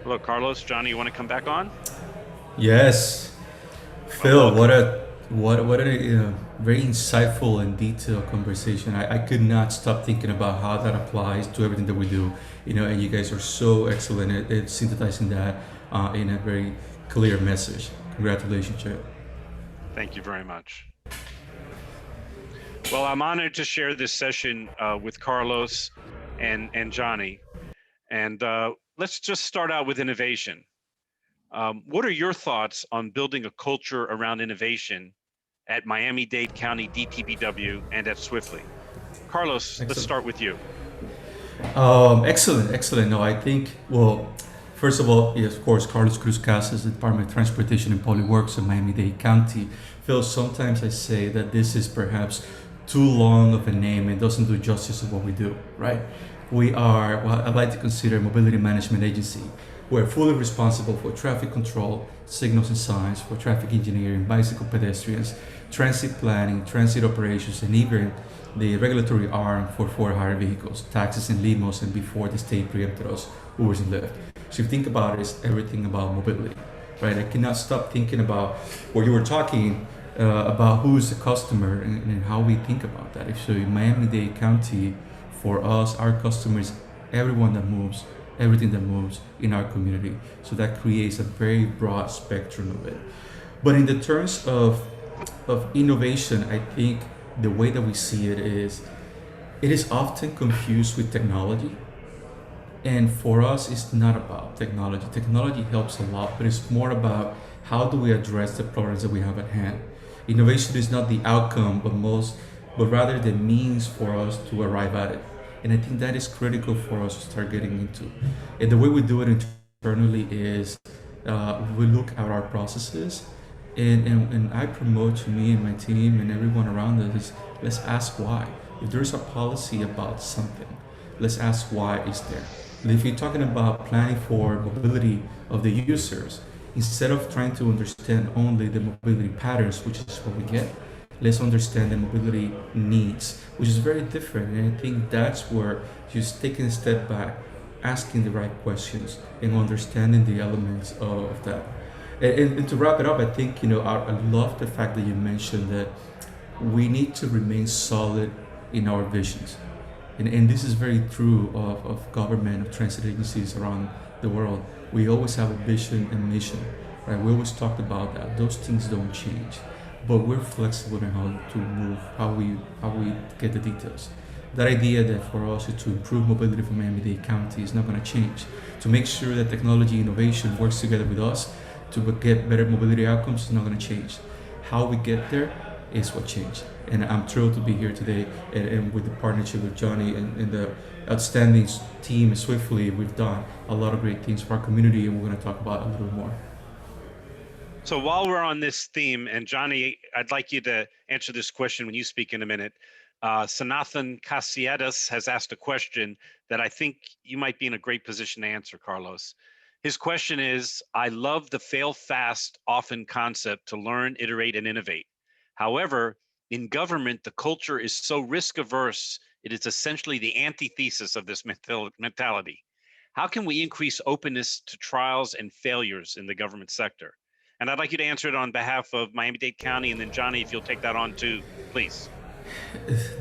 Hello, Carlos. Johnny, you want to come back on? Yes, Well, Phil, welcome. what a very insightful and detailed conversation. I could not stop thinking about how that applies to everything that we do. And you guys are so excellent at synthesizing that in a very clear message. Congratulations, Chad. Thank you very much. Well, I'm honored to share this session with Carlos and Johnny. And let's just start out with innovation. What are your thoughts on building a culture around innovation at Miami-Dade County DTBW and at Swiftly? Carlos, let's Excellent. start with you. Excellent, excellent. No, I think, well, first of all, yes, of course, Carlos Cruz-Casas, the Department of Transportation and Public Works in Miami-Dade County. Phil, sometimes I say that this is perhaps too long of a name and doesn't do justice to what we do, right? We are, well, I like to consider a mobility management agency. We're fully responsible for traffic control, signals and signs, for traffic engineering, bicycle pedestrians, transit planning, transit operations, and even the regulatory arm for hire vehicles, taxis and limos, and before the state preempted us, Ubers and Lyft. So if you think about it, it's everything about mobility, right? I cannot stop thinking about what you were talking about who's the customer and how we think about that. If so, in Miami-Dade County, for us, our customers, everyone that moves, everything that moves in our community. So that creates a very broad spectrum of it. But in the terms of innovation, I think the way that we see it is often confused with technology. And for us, it's not about technology. Technology helps a lot, but it's more about how do we address the problems that we have at hand. Innovation is not the outcome, but rather the means for us to arrive at it. And I think that is critical for us to start getting into. And the way we do it internally is we look at our processes, and I promote to me and my team and everyone around us is let's ask why. If there's a policy about something, let's ask why it's there. And if you're talking about planning for mobility of the users, instead of trying to understand only the mobility patterns, which is what we get, let's understand the mobility needs, which is very different. And I think that's where just taking a step back, asking the right questions, and understanding the elements of that. And to wrap it up, I think I love the fact that you mentioned that we need to remain solid in our visions. And this is very true of government, of transit agencies around the world. We always have a vision and mission, right? We always talked about that. Those things don't change, but we're flexible in how to move, how we get the details. That idea that for us to improve mobility for Miami-Dade County is not going to change. To make sure that technology innovation works together with us to get better mobility outcomes is not going to change. How we get there is what changed. And I'm thrilled to be here today and with the partnership with Johnny and the outstanding team Swiftly. We've done a lot of great things for our community, and we're going to talk about it a little more. So while we're on this theme, and Johnny, I'd like you to answer this question when you speak in a minute. Sanathan Cassiadis has asked a question that I think you might be in a great position to answer, Carlos. His question is, I love the fail fast, often concept to learn, iterate, and innovate. However, in government, the culture is so risk averse, it is essentially the antithesis of this mentality. How can we increase openness to trials and failures in the government sector? And I'd like you to answer it on behalf of Miami-Dade County, and then Johnny, if you'll take that on too, please.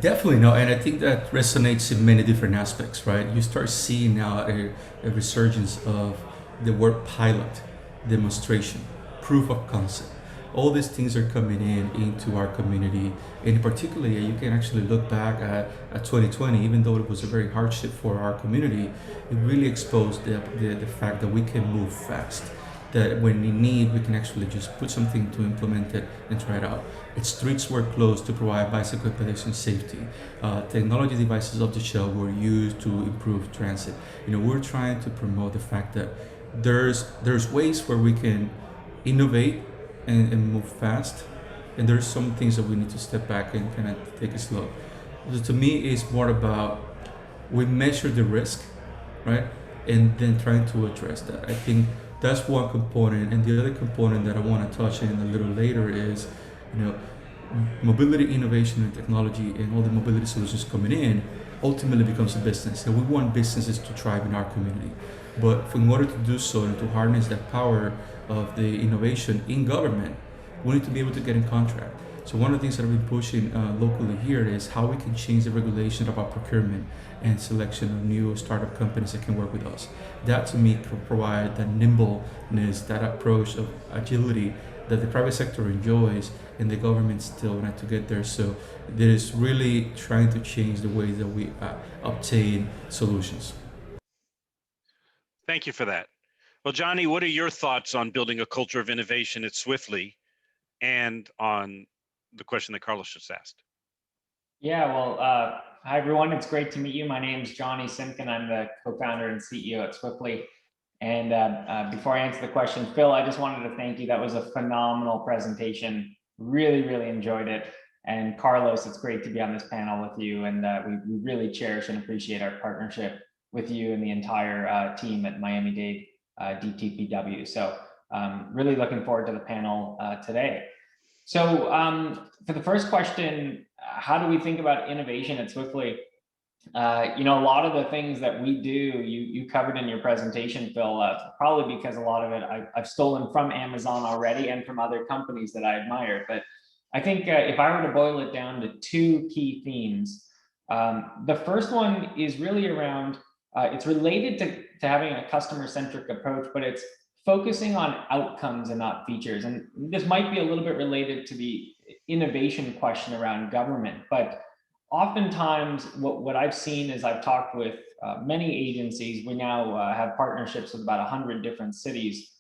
Definitely no, and I think that resonates in many different aspects, right? You start seeing now a resurgence of the word pilot, demonstration, proof of concept. All these things are coming in into our community, and particularly you can actually look back at 2020, even though it was a very hardship for our community, it really exposed the fact that we can move fast, that when we need, we can actually just put something to implement it and try it out. Its streets were closed to provide bicycle and pedestrian safety. Technology devices off the shelf were used to improve transit. We're trying to promote the fact that there's ways where we can innovate and move fast, and there's some things that we need to step back and kind of take it slow. So to me, it's more about we measure the risk, right? And then trying to address that. I think that's one component. And the other component that I want to touch in a little later is, you know, mobility innovation and technology and all the mobility solutions coming in. ultimately becomes a business, and we want businesses to thrive in our community. But in order to do so and to harness that power of the innovation in government, we need to be able to get in contract. So one of the things that I've been pushing locally here is how we can change the regulation about procurement and selection of new startup companies that can work with us. That to me can provide that nimbleness, that approach of agility that the private sector enjoys and the government still want to get there. So there is really trying to change the way that we obtain solutions. Thank you for that. Well, Johnny, what are your thoughts on building a culture of innovation at Swiftly and on the question that Carlos just asked? Yeah, well, hi everyone. It's great to meet you. My name is Johnny Simkin. I'm the co-founder and CEO at Swiftly. And before I answer the question, Phil, I just wanted to thank you. That was a phenomenal presentation. Really, really enjoyed it. And Carlos, it's great to be on this panel with you. And we really cherish and appreciate our partnership with you and the entire team at Miami-Dade DTPW. So really looking forward to the panel today. So for the first question, how do we think about innovation at Swiftly? You know, a lot of the things that we do, you covered in your presentation, Phil, probably because a lot of it I've stolen from Amazon already and from other companies that I admire. But I think if I were to boil it down to two key themes, the first one is really around, it's related to having a customer-centric approach, but it's focusing on outcomes and not features. And this might be a little bit related to the innovation question around government, but oftentimes what I've seen is I've talked with many agencies. We now have partnerships with about 100 different cities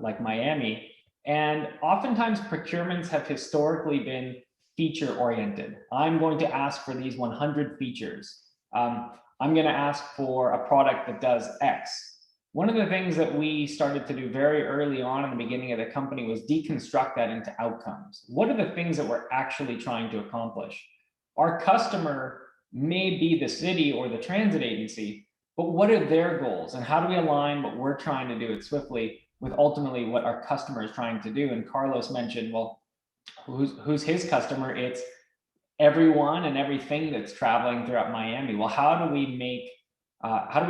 like Miami. And oftentimes procurements have historically been feature oriented. I'm going to ask for these 100 features. I'm going to ask for a product that does X. One of the things that we started to do very early on in the beginning of the company was deconstruct that into outcomes. What are the things that we're actually trying to accomplish? Our customer may be the city or the transit agency, but what are their goals? And how do we align what we're trying to do at Swiftly with ultimately what our customer is trying to do? And Carlos mentioned, well, who's his customer? It's everyone and everything that's traveling throughout Miami. Well, how do we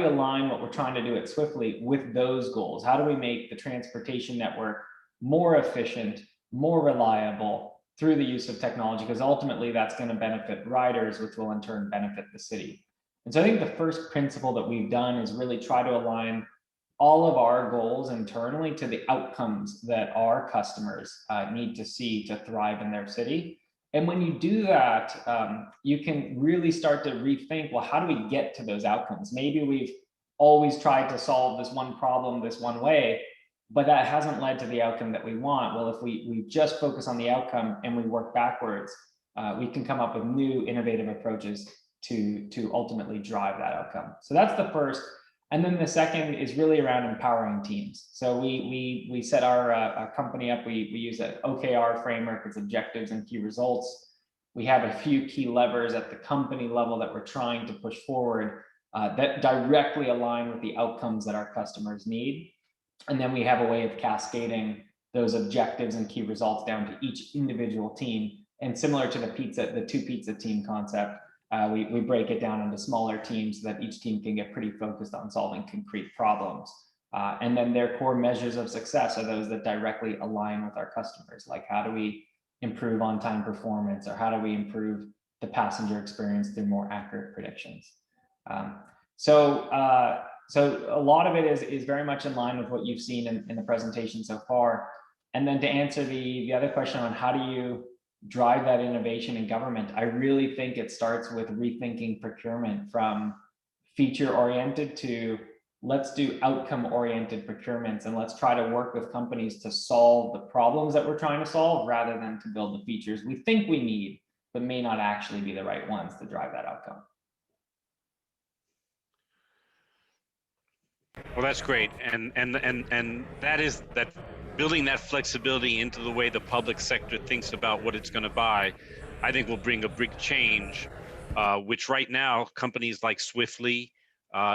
align what we're trying to do at Swiftly with those goals? How do we make the transportation network more efficient, more reliable through the use of technology? Because ultimately that's going to benefit riders, which will in turn benefit the city. And so I think the first principle that we've done is really try to align all of our goals internally to the outcomes that our customers need to see to thrive in their city. And when you do that, you can really start to rethink, well, how do we get to those outcomes? Maybe we've always tried to solve this one problem this one way, but that hasn't led to the outcome that we want. Well, if we just focus on the outcome and we work backwards, we can come up with new innovative approaches to ultimately drive that outcome. So that's the first. And then the second is really around empowering teams. So we set our company up. We use an OKR framework. It's objectives and key results. We have a few key levers at the company level that we're trying to push forward that directly align with the outcomes that our customers need. And then we have a way of cascading those objectives and key results down to each individual team. And similar to the two pizza team concept, we break it down into smaller teams so that each team can get pretty focused on solving concrete problems. And then their core measures of success are those that directly align with our customers. Like, how do we improve on-time performance, or how do we improve the passenger experience through more accurate predictions? So a lot of it is very much in line with what you've seen in the presentation so far. And then to answer the other question on how do you drive that innovation in government, I really think it starts with rethinking procurement from feature-oriented to let's do outcome-oriented procurements, and let's try to work with companies to solve the problems that we're trying to solve rather than to build the features we think we need, but may not actually be the right ones to drive that outcome. Well, that's great, and that is that building that flexibility into the way the public sector thinks about what it's going to buy, I think will bring a big change, which right now companies like Swiftly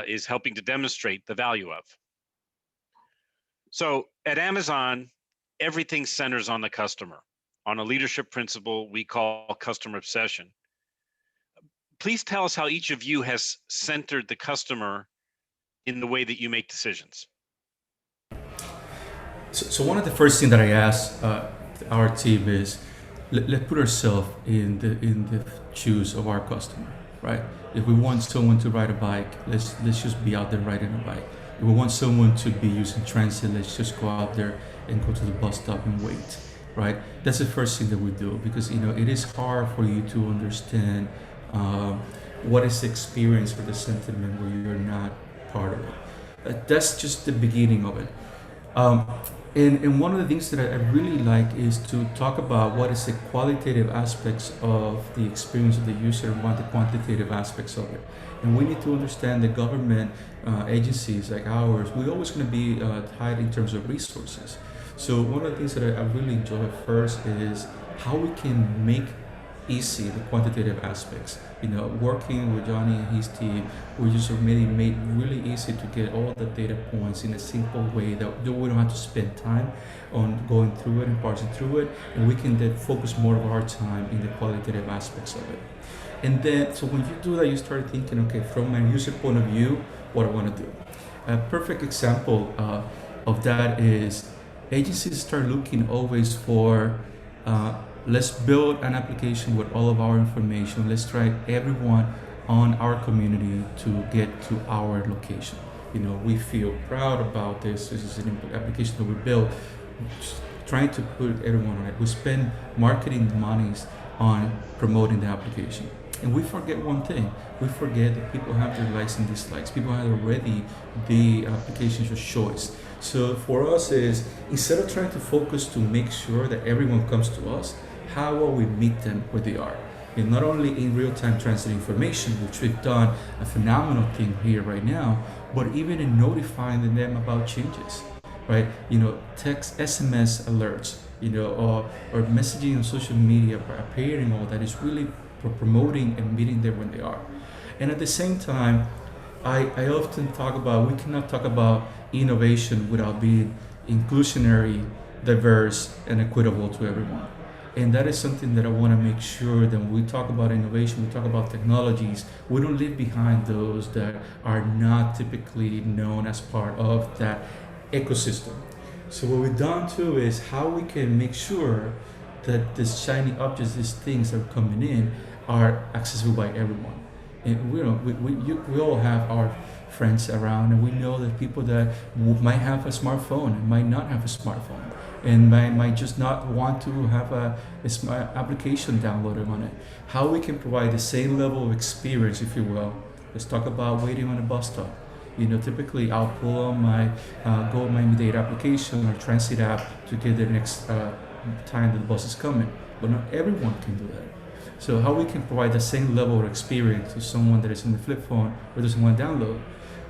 is helping to demonstrate the value of. So at Amazon, everything centers on the customer, on a leadership principle we call customer obsession. please tell us how each of you has centered the customer in the way that you make decisions. So one of the first things that I ask our team is, let's put ourselves in the shoes of our customer, right? If we want someone to ride a bike, let's just be out there riding a bike. If we want someone to be using transit, let's just go out there and go to the bus stop and wait, right? That's the first thing that we do, because it is hard for you to understand what is the experience or the sentiment where you're not part of it. That's just the beginning of it. And one of the things that I really like is to talk about what is the qualitative aspects of the experience of the user and what the quantitative aspects of it. And we need to understand the government agencies like ours, we're always going to be tight in terms of resources. So one of the things that I really enjoy first is how we can make easy the quantitative aspects. Working with Johnny and his team, we just really made really easy to get all the data points in a simple way that we don't have to spend time on going through it and parsing through it, and we can then focus more of our time in the qualitative aspects of it. And then, so when you do that, you start thinking, okay, from my user point of view, what I want to do. A perfect example of that is agencies start looking always for let's build an application with all of our information. Let's try everyone on our community to get to our location. We feel proud about this. This is an application that we built, trying to put everyone on it. We spend marketing monies on promoting the application. And we forget one thing. We forget that people have their likes and dislikes. People have already the applications of choice. So for us is, instead of trying to focus to make sure that everyone comes to us, how will we meet them where they are? And not only in real-time transit information, which we've done a phenomenal thing here right now, but even in notifying them about changes, right? Text, SMS alerts, or messaging on social media, appearing, all that is really promoting and meeting them when they are. And at the same time, I often talk about, we cannot talk about innovation without being inclusionary, diverse, and equitable to everyone. And that is something that I want to make sure that when we talk about innovation, we talk about technologies, we don't leave behind those that are not typically known as part of that ecosystem. So what we've done too is how we can make sure that these shiny objects, these things that are coming in, are accessible by everyone. And we all have our friends around, and we know that people that might have a smartphone and might not have a smartphone, and might just not want to have a smart application downloaded on it. How we can provide the same level of experience, if you will. Let's talk about waiting on a bus stop. Typically I'll pull on my Go Miami-Dade application or transit app to get the next time that the bus is coming, but not everyone can do that. So how we can provide the same level of experience to someone that is in the flip phone or doesn't want to download.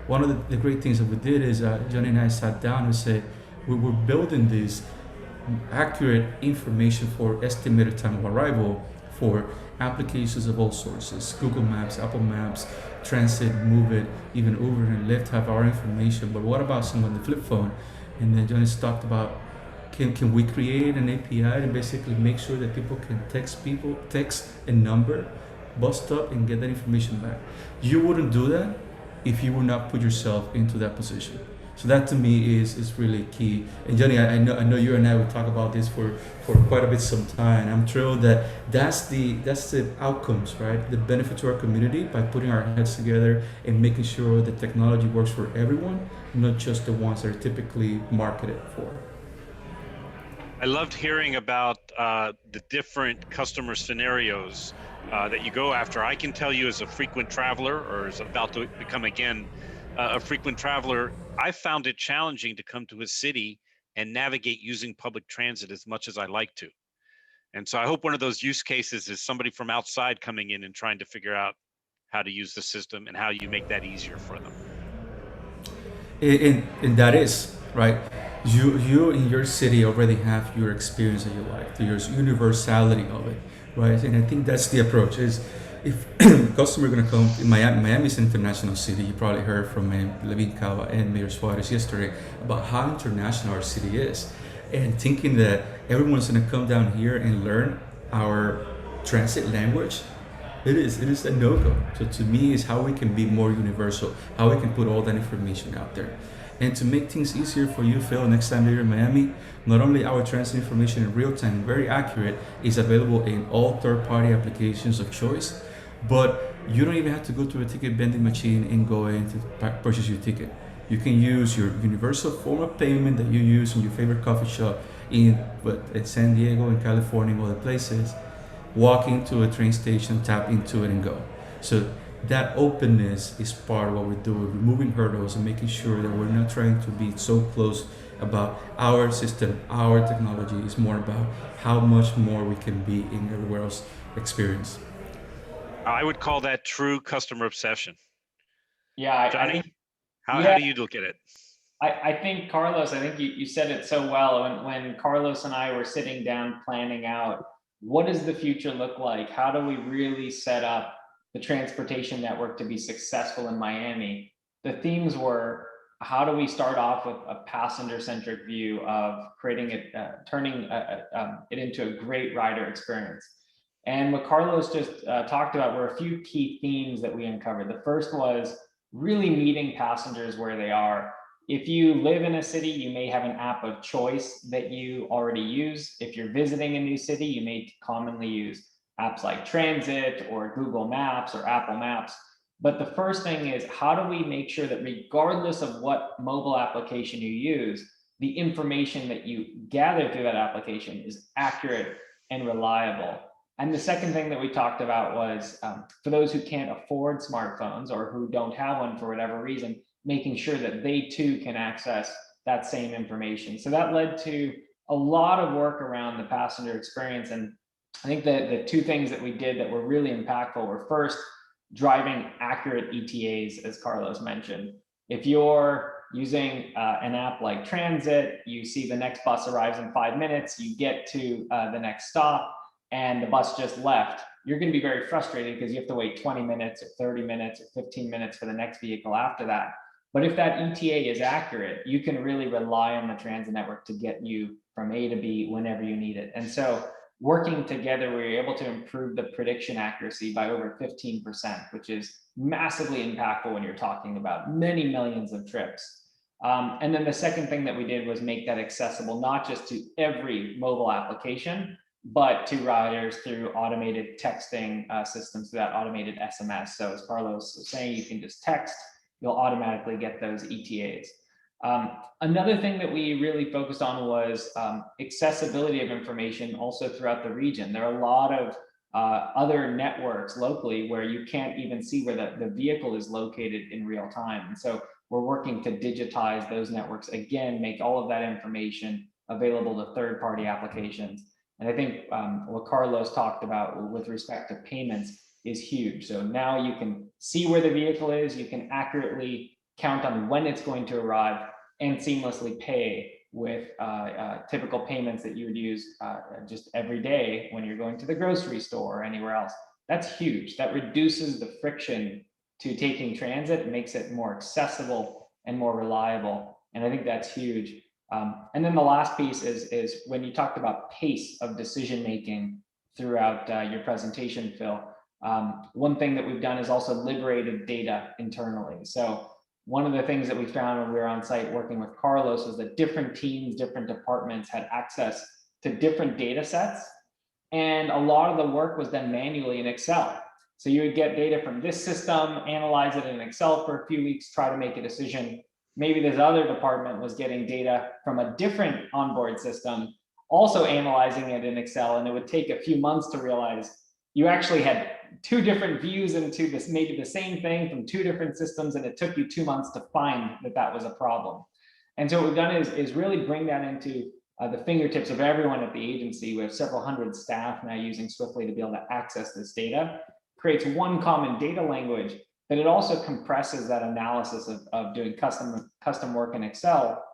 One of the great things that we did is Johnny and I sat down and said, we were building this accurate information for estimated time of arrival for applications of all sources. Google Maps, Apple Maps, Transit, Move It, even Uber and Lyft have our information. But what about someone on the flip phone? And then Johnny talked about, can we create an API and basically make sure that people can text a number, bus stop, and get that information back? You wouldn't do that if you would not put yourself into that position. So that to me is really key. And Johnny, I know you and I will talk about this for quite a bit some time. I'm thrilled that that's the outcomes, right? The benefit to our community by putting our heads together and making sure the technology works for everyone, not just the ones that are typically marketed for. I loved hearing about the different customer scenarios that you go after. I can tell you, as a frequent traveler, or is about to become again a frequent traveler, I found it challenging to come to a city and navigate using public transit as much as I like to. And so I hope one of those use cases is somebody from outside coming in and trying to figure out how to use the system and how you make that easier for them. And that is, right? You in your city already have your experience that you like, your universality of it, right? And I think that's the approach. Is if customer going to come in Miami is an international city. You probably heard from Levin Cava and Mayor Suarez yesterday about how international our city is, and thinking that everyone's going to come down here and learn our transit language, It is a no-go. So to me, is how we can be more universal, how we can put all that information out there. And to make things easier for you, Phil, next time you're in Miami, not only our transit information in real time, very accurate, is available in all third-party applications of choice, but you don't even have to go to a ticket vending machine and go in to purchase your ticket. You can use your universal form of payment that you use in your favorite coffee shop in San Diego, in California, and other places. Walk into a train station, tap into it, and go. So that openness is part of what we're doing, removing hurdles and making sure that we're not trying to be so close about our system, our technology. It's more about how much more we can be in everywhere else experience. I would call that true customer obsession. Yeah, I Johnny, think, how yeah, do you look at it? I think Carlos, I think you said it so well when Carlos and I were sitting down planning out what does the future look like? How do we really set up the transportation network to be successful in Miami? The themes were, how do we start off with a passenger-centric view of creating it, turning it into a great rider experience? And what Carlos just talked about were a few key themes that we uncovered. The first was really meeting passengers where they are. If you live in a city, you may have an app of choice that you already use. If you're visiting a new city, you may commonly use apps like Transit or Google Maps or Apple Maps. But the first thing is, how do we make sure that regardless of what mobile application you use, the information that you gather through that application is accurate and reliable? And the second thing that we talked about was for those who can't afford smartphones or who don't have one for whatever reason, making sure that they too can access that same information. So that led to a lot of work around the passenger experience. And I think that the two things that we did that were really impactful were first, driving accurate ETAs, as Carlos mentioned. If you're using an app like Transit, you see the next bus arrives in 5 minutes, you get to the next stop, and the bus just left, you're going to be very frustrated because you have to wait 20 minutes or 30 minutes or 15 minutes for the next vehicle after that. But if that ETA is accurate, you can really rely on the transit network to get you from A to B whenever you need it. And so working together, we were able to improve the prediction accuracy by over 15%, which is massively impactful when you're talking about many millions of trips. And then the second thing that we did was make that accessible, not just to every mobile application, but to riders through automated texting systems, through that automated SMS. So as Carlos was saying, you can just text, you'll automatically get those ETAs. Another thing that we really focused on was accessibility of information also throughout the region. There are a lot of other networks locally where you can't even see where the vehicle is located in real time. And so we're working to digitize those networks, again, make all of that information available to third-party applications. And I think what Carlos talked about with respect to payments is huge. So now you can see where the vehicle is, you can accurately count on when it's going to arrive and seamlessly pay with typical payments that you would use just every day when you're going to the grocery store or anywhere else. That's huge. That reduces the friction to taking transit, it makes it more accessible and more reliable. And I think that's huge. And then the last piece is when you talked about pace of decision-making throughout your presentation, Phil, one thing that we've done is also liberated data internally. So one of the things that we found when we were on site working with Carlos was that different teams, different departments had access to different data sets. And a lot of the work was done manually in Excel. So you would get data from this system, analyze it in Excel for a few weeks, try to make a decision. Maybe this other department was getting data from a different onboard system, also analyzing it in Excel. And it would take a few months to realize you actually had two different views into this, maybe the same thing from two different systems, and it took you 2 months to find that that was a problem. And so what we've done is really bring that into the fingertips of everyone at the agency. We have several hundred staff now using Swiftly to be able to access this data, creates one common data language, but it also compresses that analysis of doing custom work in Excel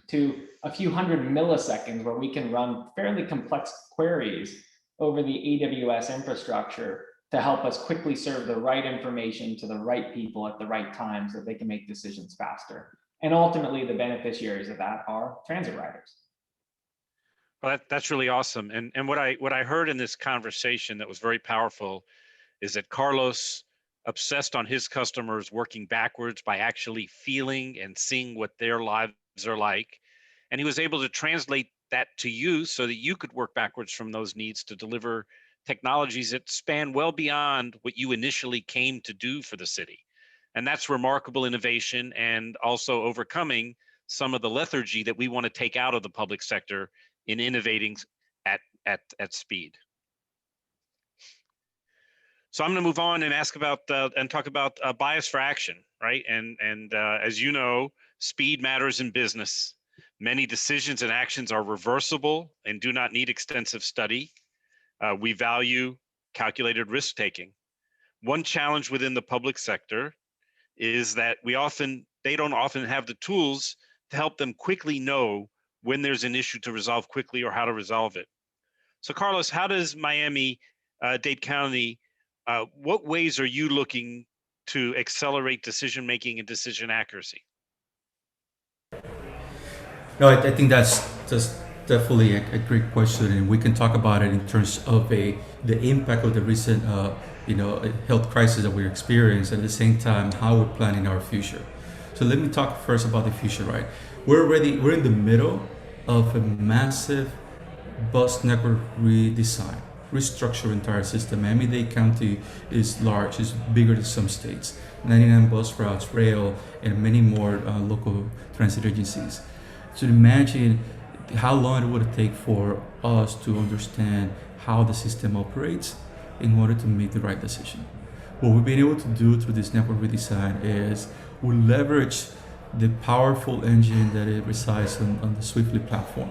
to a few hundred milliseconds where we can run fairly complex queries over the AWS infrastructure to help us quickly serve the right information to the right people at the right time so that they can make decisions faster. And ultimately, the beneficiaries of that are transit riders. Well, that's really awesome. And what I heard in this conversation that was very powerful is that Carlos obsessed on his customers, working backwards by actually feeling and seeing what their lives are like. And he was able to translate that to you so that you could work backwards from those needs to deliver technologies that span well beyond what you initially came to do for the city. And that's remarkable innovation, and also overcoming some of the lethargy that we want to take out of the public sector in innovating at speed. So I'm going to move on and ask about and talk about bias for action, right? And as you know, speed matters in business. Many decisions and actions are reversible and do not need extensive study. We value calculated risk taking. One challenge within the public sector is that they don't often have the tools to help them quickly know when there's an issue to resolve quickly or how to resolve it. So Carlos, how does Miami-Dade County, what ways are you looking to accelerate decision making and decision accuracy? No, I think that's definitely a great question, and we can talk about it in terms of the impact of the recent health crisis that we're experiencing, at the same time how we're planning our future. So let me talk first about the future, right? We're in the middle of a massive bus network redesign, restructure entire system. Miami-Dade County is large, it's bigger than some states. 99 bus routes, rail, and many more local transit agencies. So imagine how long it would take for us to understand how the system operates in order to make the right decision. What we've been able to do through this network redesign is we leverage the powerful engine that it resides on the Swiftly platform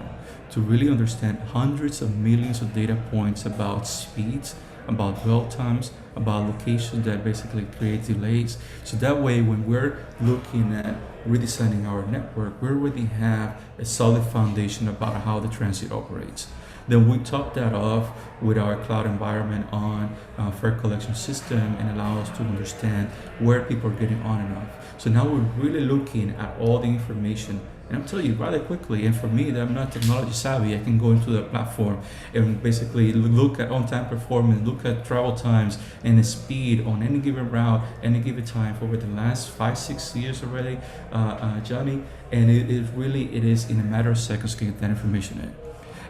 to really understand hundreds of millions of data points about speeds, about dwell times, about locations that basically create delays. So that way, when we're looking at redesigning our network, we already have a solid foundation about how the transit operates. Then we top that off with our cloud environment on fare collection system and allow us to understand where people are getting on and off. So now we're really looking at all the information. And I'm telling you rather quickly, and for me that I'm not technology savvy, I can go into the platform and basically look at on-time performance, look at travel times and the speed on any given route, any given time for over the last 5-6 years already, Johnny. And it is in a matter of seconds to get that information in.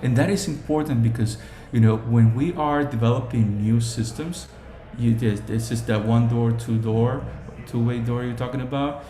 And that is important because, when we are developing new systems, this is that one door, two-way door you're talking about.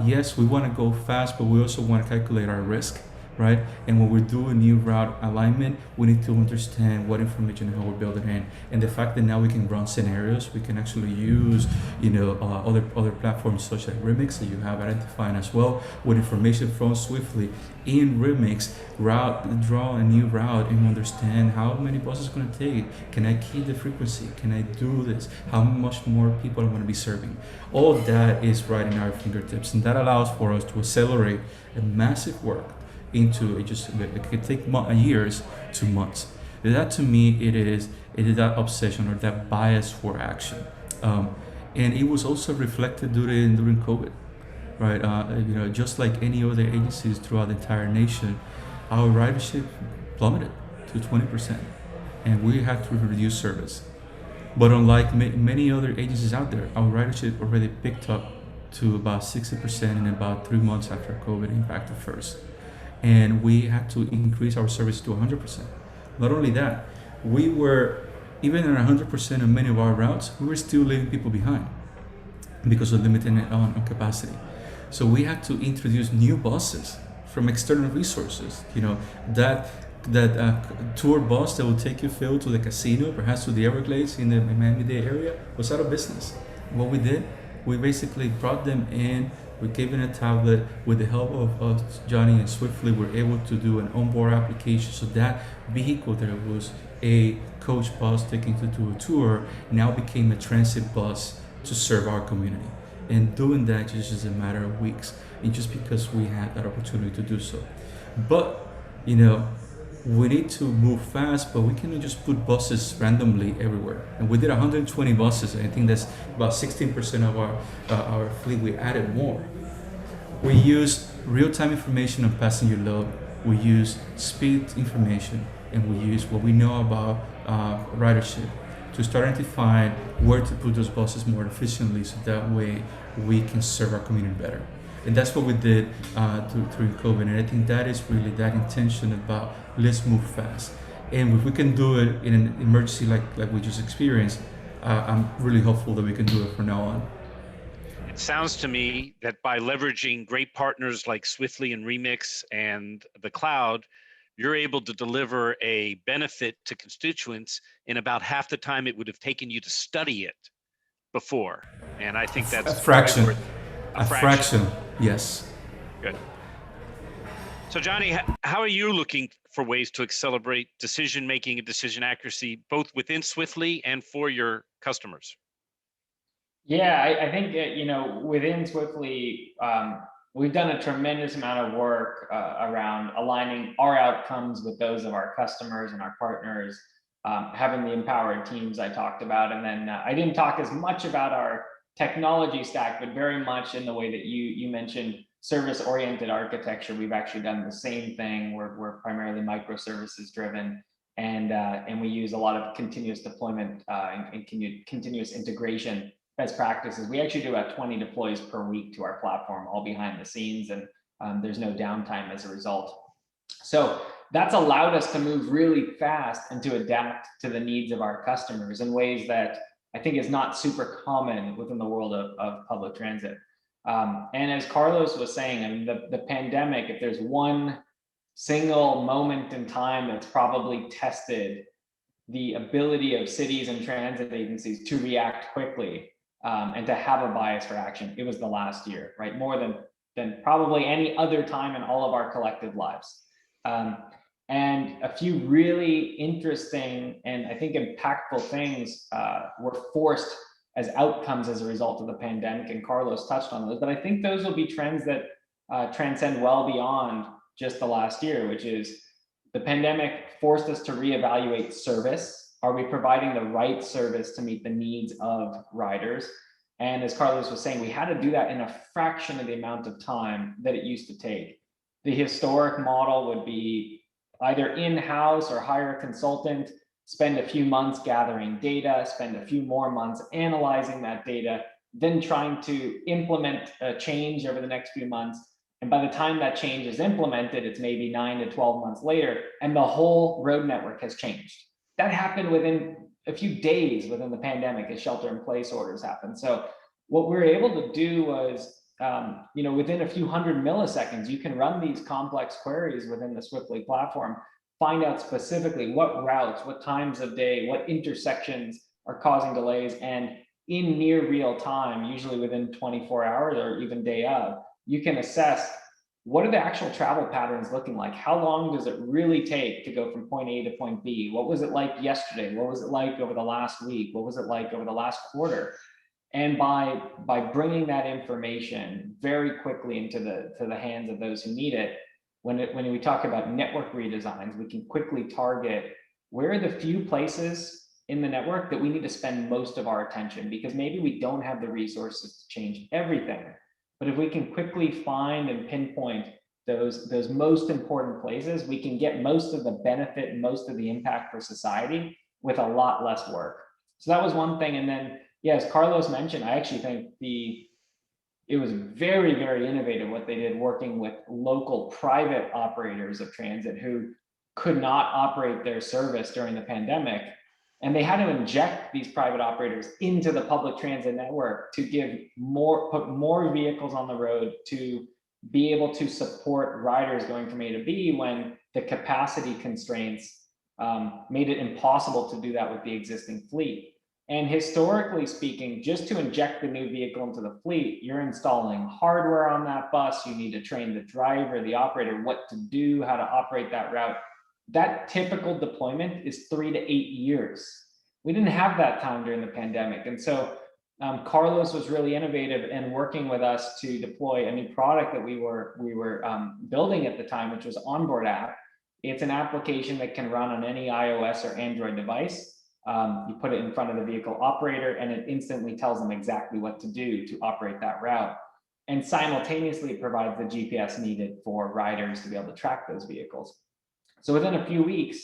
Yes, we want to go fast, but we also want to calculate our risk, right? And when we're doing new route alignment, we need to understand what information and how we're building in. And the fact that now we can run scenarios, we can actually use, other platforms such as Remix that you have identified as well, with information from Swiftly in Remix, draw a new route and understand how many buses it's going to take. Can I keep the frequency? Can I do this? How much more people I want to be serving? All of that is right in our fingertips, and that allows for us to accelerate a massive work into it could take years to months. That to me, it is that obsession or that bias for action, and it was also reflected during COVID, right? Just like any other agencies throughout the entire nation, our ridership plummeted to 20%, and we had to reduce service. But unlike many other agencies out there, our ridership already picked up to about 60% in about 3 months after COVID impacted first. And we had to increase our service to 100%. Not only that, we were, even at 100% of many of our routes, we were still leaving people behind because of limiting on capacity. So we had to introduce new buses from external resources. That tour bus that will take you, Phil, to the casino, perhaps to the Everglades in the Miami-Dade area, was out of business. What we did, we basically brought them in. We gave them a tablet. With the help of Johnny and Swiftly, we're able to do an onboard application. So that vehicle that was a coach bus taking you to a tour now became a transit bus to serve our community. And doing that just is a matter of weeks, and just because we had that opportunity to do so. But, we need to move fast, but we cannot just put buses randomly everywhere. And we did 120 buses, and I think that's about 16% of our fleet. We added more. We used real-time information on passenger load. We used speed information, and we used what we know about ridership. to start identifying where to put those buses more efficiently, so that way we can serve our community better. And that's what we did through COVID. And I think that is really that intention about let's move fast. And if we can do it in an emergency like we just experienced, I'm really hopeful that we can do it from now on. It sounds to me that by leveraging great partners like Swiftly and Remix and the cloud, you're able to deliver a benefit to constituents in about half the time it would have taken you to study it before. And I think that's a fraction. A fraction. Yes. Good. So Johnny, how are you looking for ways to accelerate decision making and decision accuracy, both within Swiftly and for your customers? Yeah, I think within Swiftly, we've done a tremendous amount of work around aligning our outcomes with those of our customers and our partners, having the empowered teams I talked about. And then I didn't talk as much about our technology stack, but very much in the way that you mentioned service-oriented architecture. We've actually done the same thing. We're primarily microservices driven, and we use a lot of continuous deployment and continuous integration best practices. We actually do about 20 deploys per week to our platform, all behind the scenes, and there's no downtime as a result. So that's allowed us to move really fast and to adapt to the needs of our customers in ways that I think is not super common within the world of public transit. And as Carlos was saying, I mean, the pandemic, if there's one single moment in time that's probably tested the ability of cities and transit agencies to react quickly and to have a bias for action, it was the last year, right? More than probably any other time in all of our collective lives. And a few really interesting and I think impactful things were forced as outcomes as a result of the pandemic, and Carlos touched on those. But I think those will be trends that transcend well beyond just the last year, which is the pandemic forced us to reevaluate service. Are we providing the right service to meet the needs of riders? And as Carlos was saying, we had to do that in a fraction of the amount of time that it used to take. The historic model would be either in-house or hire a consultant, spend a few months gathering data, spend a few more months analyzing that data, then trying to implement a change over the next few months. And by the time that change is implemented, it's maybe 9 to 12 months later, and the whole road network has changed. That happened within a few days within the pandemic as shelter-in-place orders happened. So what we were able to do was, within a few hundred milliseconds, you can run these complex queries within the Swiftly platform, find out specifically what routes, what times of day, what intersections are causing delays, and in near real time, usually within 24 hours or even day of, you can assess what are the actual travel patterns looking like? How long does it really take to go from point A to point B? What was it like yesterday? What was it like over the last week? What was it like over the last quarter? And by bringing that information very quickly into the hands of those who need it, when we talk about network redesigns, we can quickly target where are the few places in the network that we need to spend most of our attention, because maybe we don't have the resources to change everything. But if we can quickly find and pinpoint those most important places, we can get most of the benefit and most of the impact for society with a lot less work. So that was one thing. And then, yeah, as Carlos mentioned, I actually think it was very, very innovative what they did working with local private operators of transit who could not operate their service during the pandemic. And they had to inject these private operators into the public transit network to put more vehicles on the road to be able to support riders going from A to B when the capacity constraints made it impossible to do that with the existing fleet. And historically speaking, just to inject the new vehicle into the fleet, you're installing hardware on that bus. You need to train the driver, the operator, what to do, how to operate that route. That typical deployment is 3 to 8 years. We didn't have that time during the pandemic. And so Carlos was really innovative in working with us to deploy a new product that we were building at the time, which was Onboard app. It's an application that can run on any iOS or Android device. You put it in front of the vehicle operator and it instantly tells them exactly what to do to operate that route. And simultaneously provides the GPS needed for riders to be able to track those vehicles. So within a few weeks,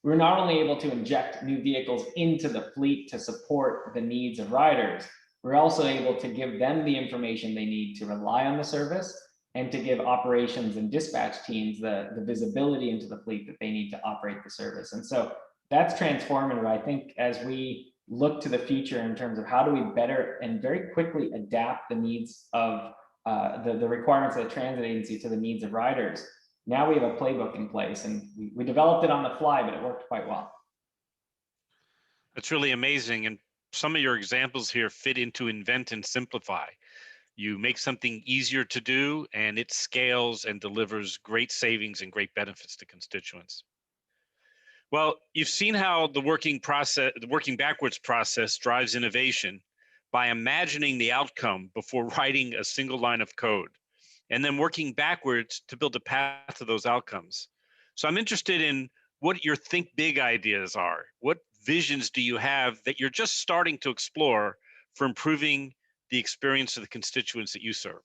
we were not only able to inject new vehicles into the fleet to support the needs of riders, we're also able to give them the information they need to rely on the service and to give operations and dispatch teams the visibility into the fleet that they need to operate the service. And so that's transformative. I think as we look to the future in terms of how do we better and very quickly adapt the needs of the requirements of the transit agency to the needs of riders. Now we have a playbook in place, and we developed it on the fly, but it worked quite well. It's really amazing. And some of your examples here fit into invent and simplify. You make something easier to do, and it scales and delivers great savings and great benefits to constituents. Well, you've seen how the working backwards process drives innovation by imagining the outcome before writing a single line of code, and then working backwards to build a path to those outcomes. So I'm interested in what your think big ideas are. What visions do you have that you're just starting to explore for improving the experience of the constituents that you serve?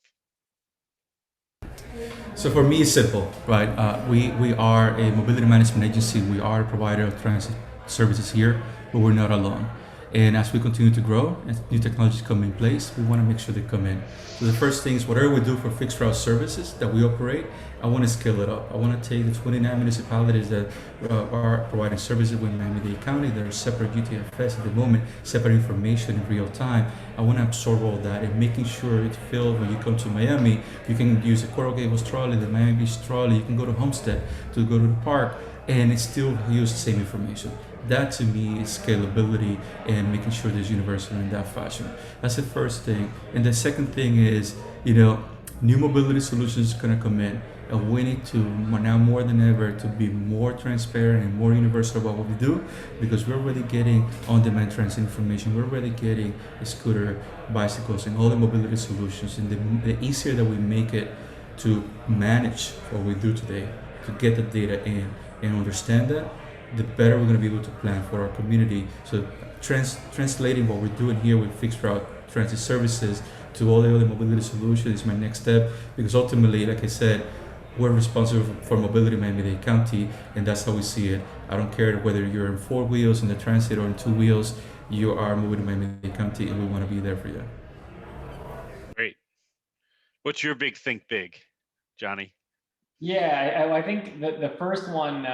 So for me, it's simple, right? We are a mobility management agency. We are a provider of transit services here, but we're not alone. And as we continue to grow and new technologies come in place, we want to make sure they come in. So the first thing is whatever we do for fixed route services that we operate, I want to scale it up. I want to take the 29 municipalities that are providing services with Miami-Dade County that are separate UTFS at the moment, separate information in real time. I want to absorb all that and making sure it's filled when you come to Miami. You can use the Coral Gables trolley, the Miami Beach trolley. You can go to Homestead to go to the park, and it still use the same information. That to me is scalability and making sure there's universal in that fashion. That's the first thing. And the second thing is, new mobility solutions are gonna come in, and we need to now more than ever to be more transparent and more universal about what we do, because we're already getting on-demand transit information. We're already getting a scooter, bicycles, and all the mobility solutions. And the easier that we make it to manage what we do today, to get the data in and understand that, the better we're going to be able to plan for our community. So translating what we're doing here with fixed route transit services to all the other mobility solutions is my next step, because ultimately, like I said, we're responsible for mobility in Miami-Dade County, and that's how we see it. I don't care whether you're in 4 wheels in the transit or in 2 wheels, you are moving to Miami-Dade County, and we want to be there for you. Great. What's your big think big, Johnny? Yeah, I think the first one,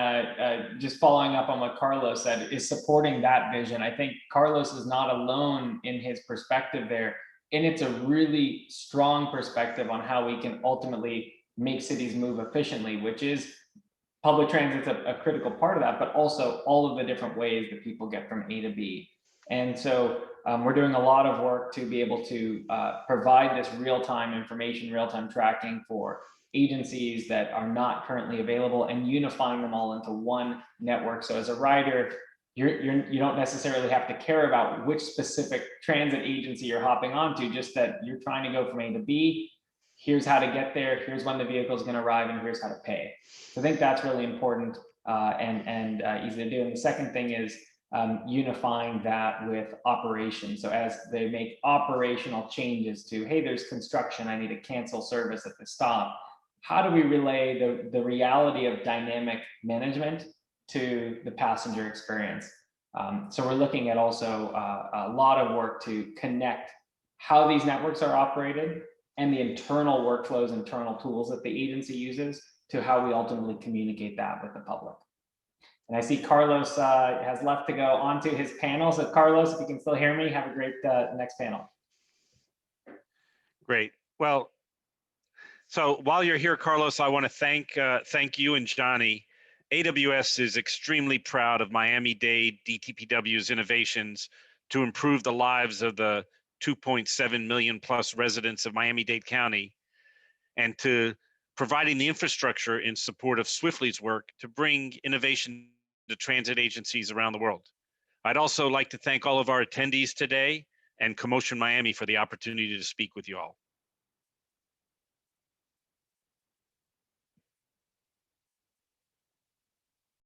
just following up on what Carlos said, is supporting that vision. I think Carlos is not alone in his perspective there, and it's a really strong perspective on how we can ultimately make cities move efficiently, which is public transit's a critical part of that, but also all of the different ways that people get from A to B. And so we're doing a lot of work to be able to provide this real-time information, real-time tracking for agencies that are not currently available, and unifying them all into one network. So as a rider, you don't necessarily have to care about which specific transit agency you're hopping onto, just that you're trying to go from A to B. Here's how to get there. Here's when the vehicle is going to arrive, and here's how to pay. So I think that's really important and easy to do. And the second thing is unifying that with operations. So as they make operational changes to, hey, there's construction, I need to cancel service at the stop. How do we relay the reality of dynamic management to the passenger experience? So we're looking at also a lot of work to connect how these networks are operated and the internal workflows, internal tools that the agency uses to how we ultimately communicate that with the public. And I see Carlos has left to go onto his panel. So Carlos, if you can still hear me, have a great next panel. Great. Well, so while you're here, Carlos, I want to thank you and Johnny. AWS is extremely proud of Miami-Dade DTPW's innovations to improve the lives of the 2.7 million plus residents of Miami-Dade County, and to providing the infrastructure in support of Swiftly's work to bring innovation to transit agencies around the world. I'd also like to thank all of our attendees today and CoMotion Miami for the opportunity to speak with you all.